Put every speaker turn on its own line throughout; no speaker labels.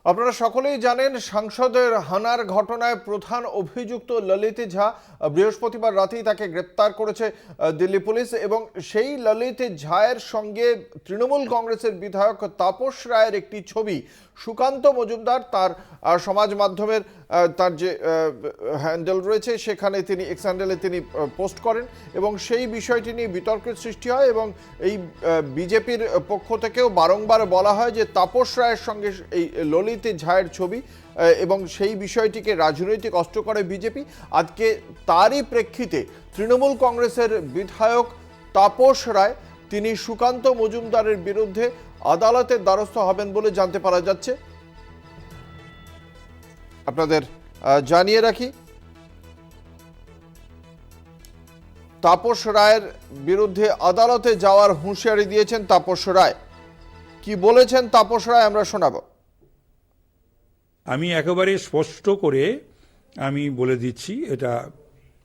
আপনারা সকলেই জানেন সাংসদের হানার ঘটনায় প্রধান অভিযুক্ত ললিত ঝা বৃহস্পতিবার রাতেই তাকে গ্রেপ্তার করেছে দিল্লি পুলিশ। এবং সেই ললিত ঝায়ের সঙ্গে তৃণমূল কংগ্রেসের বিধায়ক তাপস রায়ের একটি ছবি সুকান্ত মজুমদার তার সমাজ মাধ্যমের তার যে হ্যান্ডেল রয়েছে সেখানে তিনি এক্স হ্যান্ডেলে তিনি পোস্ট করেন এবং সেই বিষয়টি নিয়ে বিতর্কের সৃষ্টি হয়। এবং এই বিজেপির পক্ষ থেকেও বারংবার বলা হয় যে তাপস রায়ের সঙ্গে এই ললিত ঝায়ের ছবি এবং সেই বিষয়টিকে রাজনৈতিক অস্ত্র করে বিজেপি। আজকে তারই প্রেক্ষিতে তৃণমূল কংগ্রেসের বিধায়ক তাপস রায় তিনি সুকান্ত মজুমদারের বিরুদ্ধে আদালতের দ্বারস্থ হবেন বলে জানতে পারা যাচ্ছে। আপনাদের জানিয়ে রাখি, তাপস রায়ের বিরুদ্ধে আদালতে যাওয়ার হুঁশিয়ারি দিয়েছেন তাপস রায়। কি বলেছেন তাপস রায় আমরা শোনাবো।
আমি একেবারে স্পষ্ট করে আমি বলে দিচ্ছি, এটা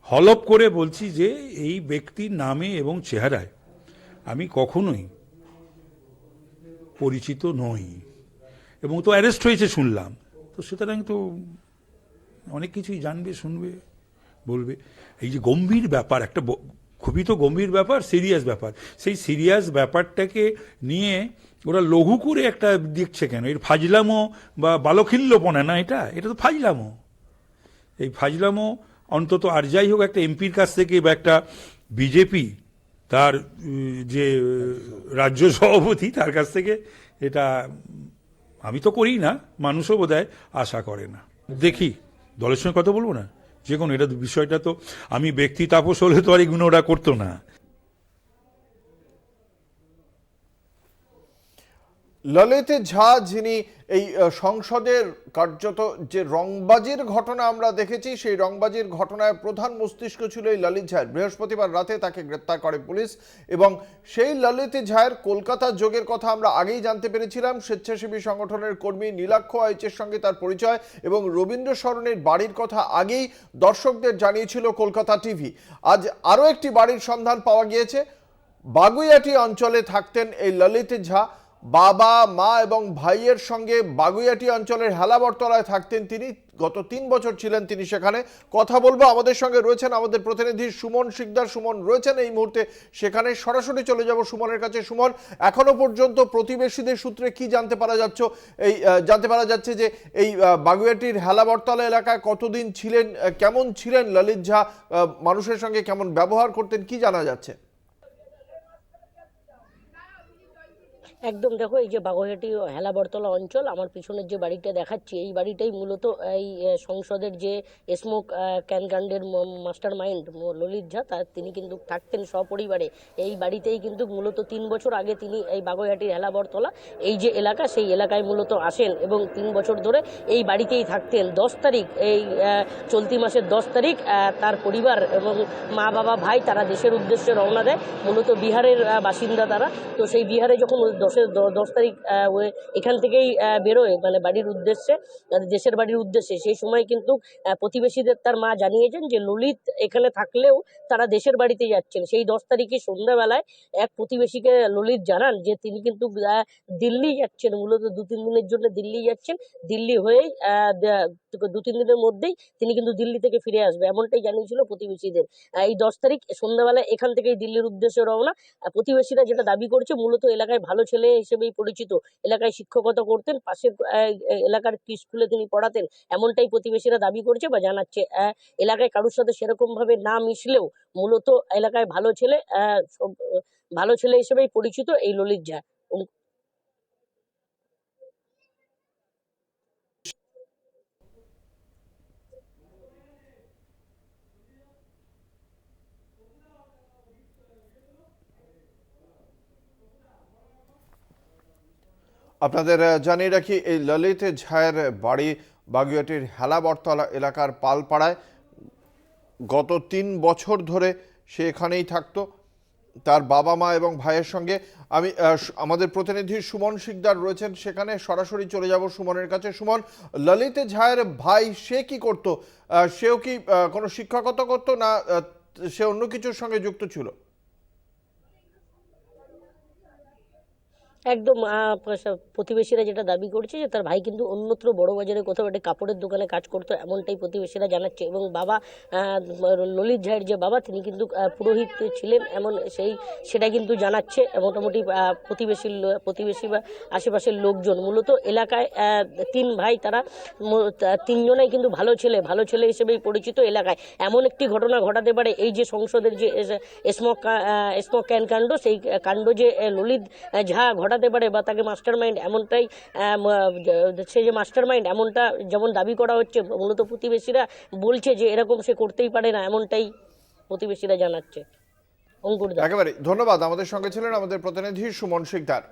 হলফ করে বলছি যে এই ব্যক্তির নামে এবং চেহারায় আমি কখনোই পরিচিত নই এবং তো অ্যারেস্ট হয়েছে শুনলাম, তো সুতরাং তো অনেক কিছুই জানবে, শুনবে, বলবে। এই যে গম্ভীর ব্যাপার, একটা খুবই তো গম্ভীর ব্যাপার, সিরিয়াস ব্যাপার, সেই সিরিয়াস ব্যাপারটাকে নিয়ে ওরা লঘু করে একটা দেখছে কেন? এর ফাজলামো বা বালখিল্যপনা না, এটা এটা তো ফাজলামো। এই ফাজলামো অন্তত আর যাই হোক একটা এমপির কাছ থেকে বা একটা বিজেপি তার যে রাজ্য সভাপতি তার কাছ থেকে এটা আমি তো করি না, মানুষও বোধহয় আশা করে না। দেখি, দলের সঙ্গে কথা বলবো না, যে কোনো এটা বিষয়টা তো আমি ব্যক্তি তাপস হলে তো আর এগুলো ওরা করতো না।
ললিত ঝা যিনি এই সংসদের কার্যত যে রংবাজির ঘটনা আমরা দেখেছি সেই রংবাজির ঘটনায় প্রধান মস্তিষ্ক ছিল এই ললিত ঝায়ের। বৃহস্পতিবার রাতে তাকে গ্রেপ্তার করে পুলিশ এবং সেই ললিত ঝায়ের কলকাতা যোগের কথা আমরা আগেই জানতে পেরেছিলাম। স্বেচ্ছাসেবী সংগঠনের কর্মী নীলাক্ষ আইচের সঙ্গে তার পরিচয় এবং রবীন্দ্র সরণের বাড়ির কথা আগেই দর্শকদের জানিয়েছিল কলকাতা টিভি। আজ আরও একটি বাড়ির সন্ধান পাওয়া গিয়েছে। বাগুইয়াটি অঞ্চলে থাকতেন এই ললিত ঝা। বাবা, মা এবং ভাইয়ের সঙ্গে বাগুইয়াটি অঞ্চলের হেলাবরতলায় থাকতেন তিনি। গত 3 বছর ছিলেন তিনি সেখানে। কথা বলবো, আমাদের সঙ্গে রয়েছেন আমাদের প্রতিনিধি সুমন শিকদার। সুমন রয়েছেন এই মুহূর্তে সেখানে, সরাসরি চলে যাব সুমনের কাছে। সুমন, এখনো পর্যন্ত প্রতিবেশীদের সূত্রে কি জানতে পারা যাচ্ছে যে এই বাগুইয়াটির হেলাবরতলা এলাকায় কতদিন ছিলেন, কেমন ছিলেন ললিত ঝা, মানুষের সঙ্গে কেমন ব্যবহার করতেন, কি জানা যাচ্ছে?
একদম, দেখো, এই যে বাগুইআটি হেলাবরতলা অঞ্চল, আমার পিছনের যে বাড়িটা দেখাচ্ছি, এই বাড়িটাই মূলত এই সংসদের যে স্মোক ক্যানকাণ্ডের মাস্টার মাইন্ড ললিত ঝা, তিনি কিন্তু থাকতেন সপরিবারে এই বাড়িতেই। কিন্তু মূলত 3 বছর আগে তিনি এই বাগুইআটির হেলাবরতলা এই যে এলাকা, সেই এলাকায় মূলত আসেন এবং 3 বছর ধরে এই বাড়িতেই থাকতেন। 10 তারিখ, এই চলতি মাসের 10 তারিখ তার পরিবার এবং মা, বাবা, ভাই তারা দেশের উদ্দেশ্যে রওনা দেয়। মূলত বিহারের বাসিন্দা তারা। তো সেই বিহারে যখন 10 তারিখ এখান থেকেই বেরোয়, মানে বাড়ির উদ্দেশ্যে, দেশের বাড়ির উদ্দেশ্যে, সেই সময় কিন্তু প্রতিবেশীদের তার মা জানিয়েছেন যে ললিত এখানে থাকলেও তারা দেশের বাড়িতে যাচ্ছেন। সেই 10 তারিখে সন্ধ্যাবেলায় এক প্রতিবেশীকে ললিত জানান যে তিনি কিন্তু দিল্লি যাচ্ছেন, মূলত 2-3 দিনের জন্য দিল্লি যাচ্ছেন। দিল্লি হয়েই 2-3 দিনের মধ্যেই তিনি কিন্তু দিল্লি থেকে ফিরে আসবে, এমনটাই জানিয়েছিল প্রতিবেশীদের। এই 10 তারিখ সন্ধ্যাবেলায় এখান থেকেই দিল্লির উদ্দেশ্যে রওনা। প্রতিবেশীরা যেটা দাবি করছে, মূলত এলাকায় ভালো ছেলে হিসেবেই পরিচিত, এলাকায় শিক্ষকতা করতেন, পাশের এলাকার স্কুলে তিনি পড়াতেন, এমনটাই প্রতিবেশীরা দাবি করছে বা জানাচ্ছে। এলাকায় কারোর সাথে সেরকম ভাবে না মিশলেও মূলত এলাকায় ভালো ছেলে হিসেবেই পরিচিত এই ললিত ঝা।
আপনাদের জানিয়ে রাখি, এই ললিত ঝায়ের বাড়ি বাগুইআটির হেলাবরতলা এলাকার পালপাড়ায়। গত 3 বছর ধরে সে এখানেই থাকতো তার বাবা, মা এবং ভাইয়ের সঙ্গে। আমি আমাদের প্রতিনিধি সুমন শিকদার রয়েছেন সেখানে, সরাসরি চলে যাব সুমনের কাছে। সুমন, ললিত ঝায়ের ভাই সে কি করতো? সেও কি কোনো শিক্ষকতা করতো, না সে অন্য কিছুর সঙ্গে যুক্ত ছিল?
একদম প্রতিবেশীরা যেটা দাবি করছে যে তার ভাই কিন্তু অন্যত্র বড় বাজারে কোথাও একটা কাপড়ের দোকানে কাজ করতো, এমনটাই প্রতিবেশীরা জানাচ্ছে। এবং বাবা ললিত ঝায়ের যে বাবা তিনি কিন্তু পুরোহিত ছিলেন, সেটা কিন্তু জানাচ্ছে মোটামুটি প্রতিবেশী বা আশেপাশের লোকজন। মূলত এলাকায় তিন ভাই, তারা তিনজনাই কিন্তু ভালো ছেলে হিসেবেই পরিচিত এলাকায়। এমন একটি ঘটনা ঘটাতে পারে এই যে সংসদের যে স্মোক ক্যান কাণ্ড, সেই কাণ্ড যে ললিত ঝা ঘটাতে পারে বা তাকে মাস্টার মাইন্ড এমনটাই সে যে মাস্টার মাইন্ড এমনটা যেমন দাবি করা হচ্ছে, মূলত প্রতিবেশীরা বলছে যে এরকম সে করতেই পারে না, এমনটাই প্রতিবেশীরা জানাচ্ছে। অঙ্কুর দা,
একেবারে ধন্যবাদ। আমাদের সঙ্গে ছিলেন আমাদের প্রতিনিধি সুমন শিকদার।